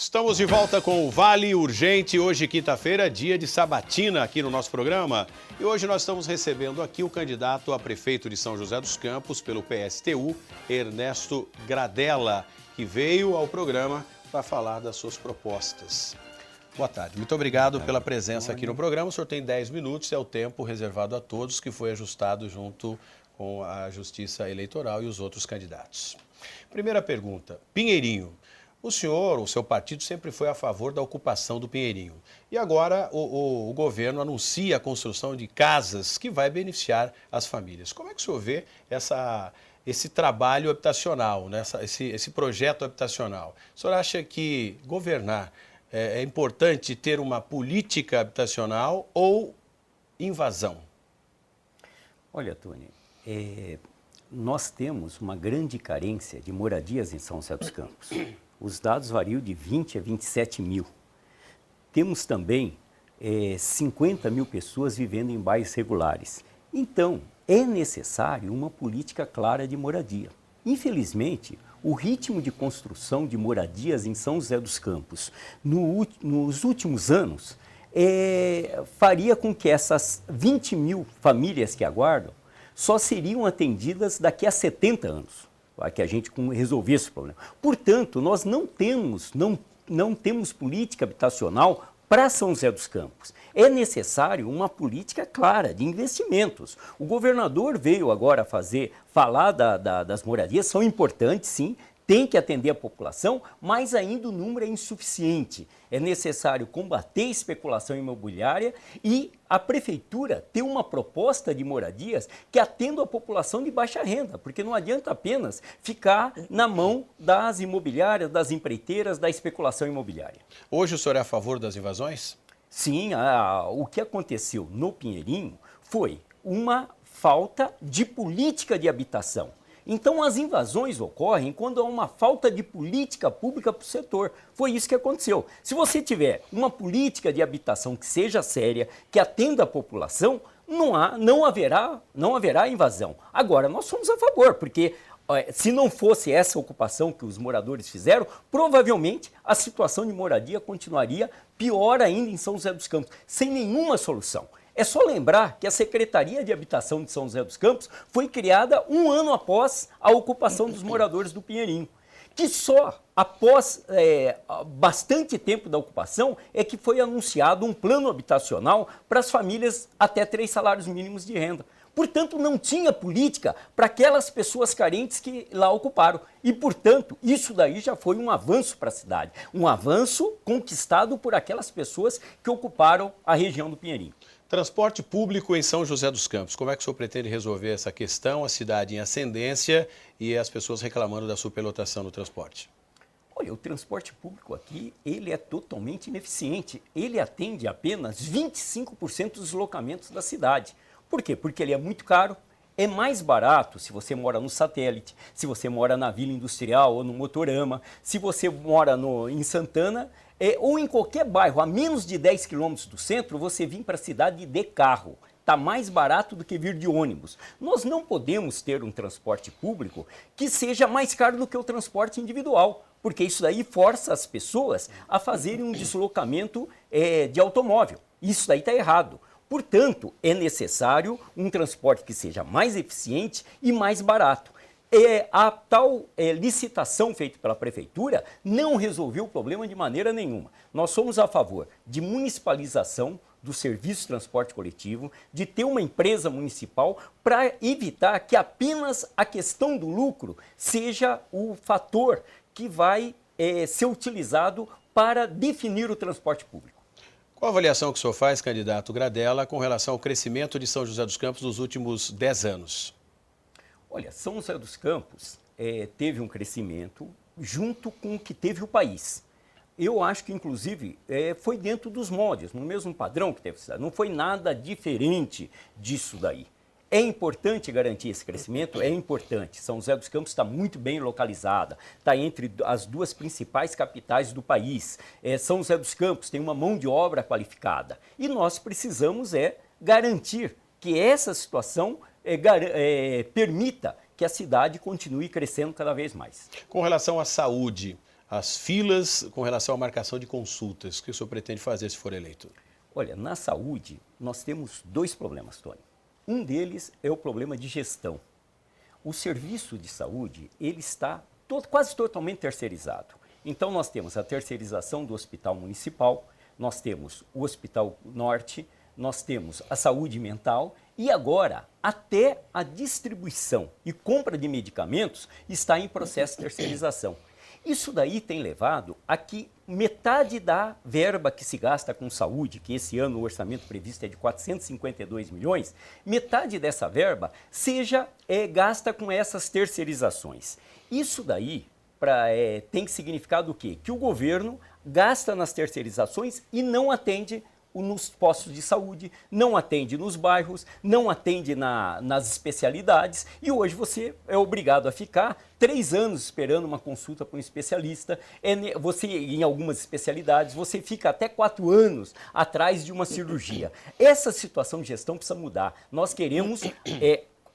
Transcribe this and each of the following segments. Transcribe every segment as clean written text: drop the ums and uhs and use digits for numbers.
Estamos de volta com o Vale Urgente, hoje quinta-feira, dia de sabatina aqui no nosso programa. E hoje nós estamos recebendo aqui o candidato a prefeito de São José dos Campos pelo PSTU, Ernesto Gradella, que veio ao programa para falar das suas propostas. Boa tarde, muito obrigado pela presença aqui no programa. O senhor tem 10 minutos, é o tempo reservado a todos, que foi ajustado junto com a Justiça Eleitoral e os outros candidatos. Primeira pergunta, Pinheirinho. O senhor, o seu partido, sempre foi a favor da ocupação do Pinheirinho. E agora o governo anuncia a construção de casas que vai beneficiar as famílias. Como é que o senhor vê esse trabalho habitacional, né? esse projeto habitacional? O senhor acha que governar é importante ter uma política habitacional ou invasão? Olha, Tony, nós temos uma grande carência de moradias em São José dos Campos. Os dados variam de 20 a 27 mil. Temos também 50 mil pessoas vivendo em bairros regulares. Então, é necessário uma política clara de moradia. Infelizmente, o ritmo de construção de moradias em São José dos Campos nos últimos anos faria com que essas 20 mil famílias que aguardam só seriam atendidas daqui a 70 anos. Para que a gente resolvesse esse problema. Portanto, nós não temos política habitacional para São José dos Campos. É necessário uma política clara de investimentos. O governador veio agora falar das moradias, são importantes sim, tem que atender a população, mas ainda o número é insuficiente. É necessário combater a especulação imobiliária e a prefeitura ter uma proposta de moradias que atenda a população de baixa renda, porque não adianta apenas ficar na mão das imobiliárias, das empreiteiras, da especulação imobiliária. Hoje o senhor é a favor das invasões? Sim, o que aconteceu no Pinheirinho foi uma falta de política de habitação. Então, as invasões ocorrem quando há uma falta de política pública para o setor. Foi isso que aconteceu. Se você tiver uma política de habitação que seja séria, que atenda a população, não haverá invasão. Agora, nós somos a favor, porque se não fosse essa ocupação que os moradores fizeram, provavelmente a situação de moradia continuaria pior ainda em São José dos Campos, sem nenhuma solução. É só lembrar que a Secretaria de Habitação de São José dos Campos foi criada um ano após a ocupação dos moradores do Pinheirinho, que só após bastante tempo da ocupação é que foi anunciado um plano habitacional para as famílias até 3 salários mínimos de renda. Portanto, não tinha política para aquelas pessoas carentes que lá ocuparam. E, portanto, isso daí já foi um avanço para a cidade. Um avanço conquistado por aquelas pessoas que ocuparam a região do Pinheirinho. Transporte público em São José dos Campos. Como é que o senhor pretende resolver essa questão? A cidade em ascendência e as pessoas reclamando da superlotação do transporte. Olha, o transporte público aqui, ele é totalmente ineficiente. Ele atende apenas 25% dos deslocamentos da cidade. Por quê? Porque ele é muito caro. É mais barato se você mora no Satélite, se você mora na Vila Industrial ou no Motorama, se você mora em Santana, ou em qualquer bairro, a menos de 10 quilômetros do centro, você vir para a cidade de carro. Está mais barato do que vir de ônibus. Nós não podemos ter um transporte público que seja mais caro do que o transporte individual, porque isso daí força as pessoas a fazerem um deslocamento de automóvel. Isso daí está errado. Portanto, é necessário um transporte que seja mais eficiente e mais barato. A tal licitação feita pela prefeitura não resolveu o problema de maneira nenhuma. Nós somos a favor de municipalização do serviço de transporte coletivo, de ter uma empresa municipal para evitar que apenas a questão do lucro seja o fator que vai ser utilizado para definir o transporte público. Qual a avaliação que o senhor faz, candidato Gradella, com relação ao crescimento de São José dos Campos nos últimos 10 anos? Olha, São José dos Campos teve um crescimento junto com o que teve o país. Eu acho que, inclusive, foi dentro dos moldes, no mesmo padrão que teve a cidade. Não foi nada diferente disso daí. É importante garantir esse crescimento? É importante. São José dos Campos está muito bem localizada, está entre as duas principais capitais do país. São José dos Campos tem uma mão de obra qualificada. E nós precisamos garantir que essa situação permita que a cidade continue crescendo cada vez mais. Com relação à saúde, as filas com relação à marcação de consultas. O que o senhor pretende fazer se for eleito? Olha, na saúde, nós temos dois problemas, Tony. Um deles é o problema de gestão. O serviço de saúde, ele está quase totalmente terceirizado. Então, nós temos a terceirização do hospital municipal, nós temos o Hospital Norte, nós temos a saúde mental e agora até a distribuição e compra de medicamentos está em processo de terceirização. Isso daí tem levado a que metade da verba que se gasta com saúde, que esse ano o orçamento previsto é de 452 milhões, metade dessa verba seja gasta com essas terceirizações. Isso daí tem significado o quê? Que o governo gasta nas terceirizações e não atende nos postos de saúde, não atende nos bairros, não atende nas especialidades e hoje você é obrigado a ficar 3 anos esperando uma consulta com um especialista. Você, em algumas especialidades, você fica até 4 anos atrás de uma cirurgia. Essa situação de gestão precisa mudar. Nós queremos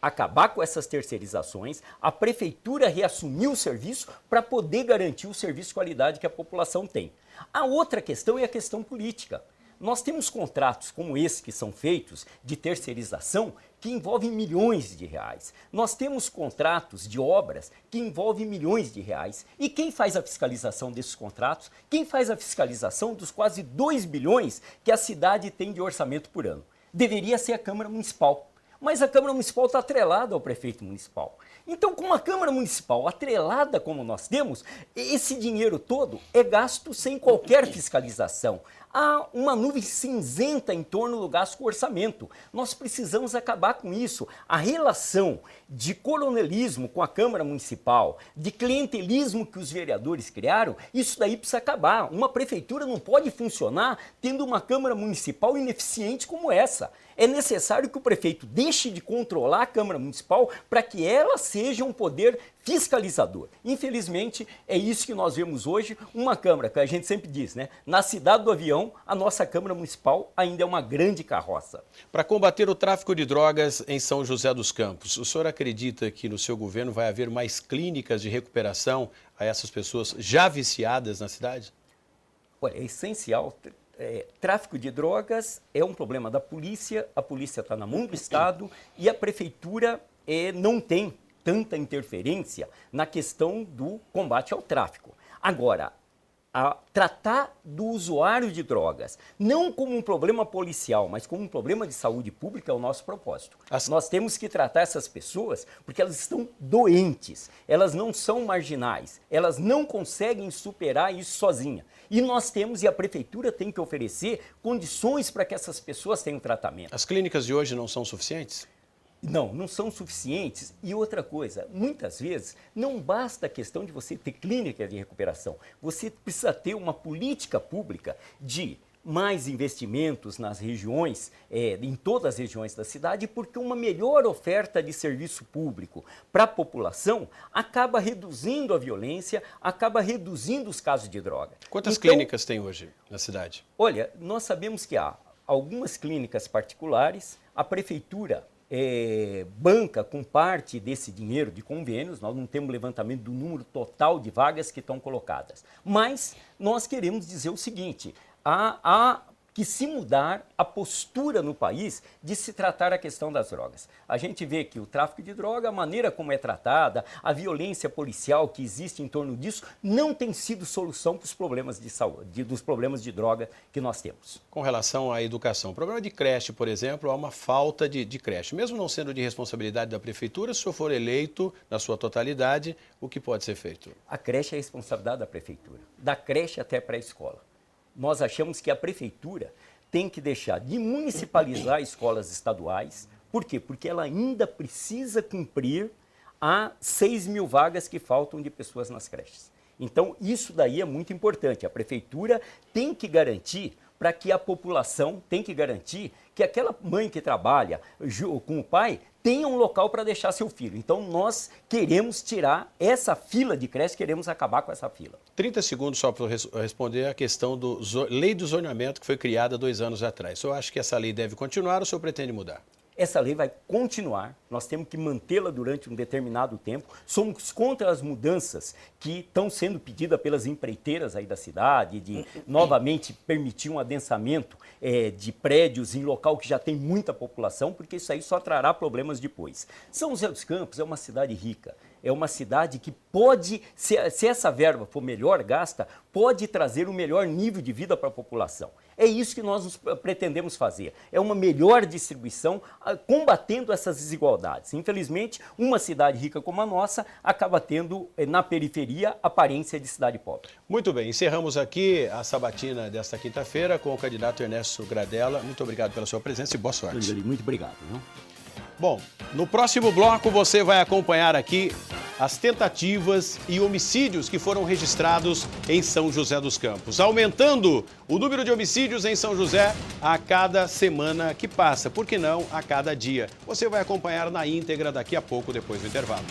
acabar com essas terceirizações, a prefeitura reassumir o serviço para poder garantir o serviço de qualidade que a população tem. A outra questão é a questão política. Nós temos contratos como esse que são feitos de terceirização que envolvem milhões de reais. Nós temos contratos de obras que envolvem milhões de reais. E quem faz a fiscalização desses contratos? Quem faz a fiscalização dos quase 2 bilhões que a cidade tem de orçamento por ano? Deveria ser a Câmara Municipal. Mas a Câmara Municipal está atrelada ao prefeito municipal. Então, com uma Câmara Municipal atrelada como nós temos, esse dinheiro todo é gasto sem qualquer fiscalização. Há uma nuvem cinzenta em torno do gasto com orçamento. Nós precisamos acabar com isso. A relação de coronelismo com a Câmara Municipal, de clientelismo que os vereadores criaram, isso daí precisa acabar. Uma prefeitura não pode funcionar tendo uma Câmara Municipal ineficiente como essa. É necessário que o prefeito deixe de controlar a Câmara Municipal para que ela seja um poder fiscalizador. Infelizmente, é isso que nós vemos hoje, uma Câmara, que a gente sempre diz, né? Na cidade do avião, a nossa Câmara Municipal ainda é uma grande carroça. Para combater o tráfico de drogas em São José dos Campos, o senhor acredita que no seu governo vai haver mais clínicas de recuperação a essas pessoas já viciadas na cidade? Olha, é essencial. Tráfico de drogas é um problema da polícia, a polícia está na mão do Estado e a prefeitura não tem tanta interferência na questão do combate ao tráfico. Agora, tratar do usuário de drogas, não como um problema policial, mas como um problema de saúde pública é o nosso propósito. Nós temos que tratar essas pessoas porque elas estão doentes, elas não são marginais, elas não conseguem superar isso sozinha. E nós temos, e a prefeitura tem que oferecer condições para que essas pessoas tenham tratamento. As clínicas de hoje não são suficientes? Não são suficientes. E outra coisa, muitas vezes não basta a questão de você ter clínica de recuperação. Você precisa ter uma política pública de mais investimentos nas regiões, em todas as regiões da cidade, porque uma melhor oferta de serviço público para a população acaba reduzindo a violência, acaba reduzindo os casos de droga. Quantas clínicas tem hoje na cidade? Olha, nós sabemos que há algumas clínicas particulares, a prefeitura banca com parte desse dinheiro de convênios, nós não temos levantamento do número total de vagas que estão colocadas, mas nós queremos dizer o seguinte, há que se mudar a postura no país de se tratar a questão das drogas. A gente vê que o tráfico de droga, a maneira como é tratada, a violência policial que existe em torno disso, não tem sido solução para os problemas de saúde, dos problemas de droga que nós temos. Com relação à educação, o programa de creche, por exemplo, há uma falta de creche. Mesmo não sendo de responsabilidade da prefeitura, se o senhor for eleito na sua totalidade, o que pode ser feito? A creche é a responsabilidade da prefeitura, da creche até pré-escola. Nós achamos que a prefeitura tem que deixar de municipalizar escolas estaduais. Por quê? Porque ela ainda precisa cumprir as 6 mil vagas que faltam de pessoas nas creches. Então, isso daí é muito importante. A prefeitura tem que garantir para que a população, tem que garantir que aquela mãe que trabalha com o pai tenha um local para deixar seu filho. Então, nós queremos tirar essa fila de creche, queremos acabar com essa fila. 30 segundos só para responder a questão da lei do zonamento que foi criada 2 anos atrás. O senhor acha que essa lei deve continuar ou o senhor pretende mudar? Essa lei vai continuar, nós temos que mantê-la durante um determinado tempo. Somos contra as mudanças que estão sendo pedidas pelas empreiteiras aí da cidade, de novamente permitir um adensamento de prédios em local que já tem muita população, porque isso aí só trará problemas depois. São José dos Campos é uma cidade rica, é uma cidade que pode, se essa verba for melhor gasta, pode trazer um melhor nível de vida para a população. É isso que nós pretendemos fazer, é uma melhor distribuição, combatendo essas desigualdades. Infelizmente, uma cidade rica como a nossa acaba tendo, na periferia, aparência de cidade pobre. Muito bem, encerramos aqui a sabatina desta quinta-feira com o candidato Ernesto Gradella. Muito obrigado pela sua presença e boa sorte. Muito obrigado. Viu? Bom, no próximo bloco você vai acompanhar aqui as tentativas e homicídios que foram registrados em São José dos Campos, aumentando o número de homicídios em São José a cada semana que passa, por que não a cada dia. Você vai acompanhar na íntegra daqui a pouco, depois do intervalo.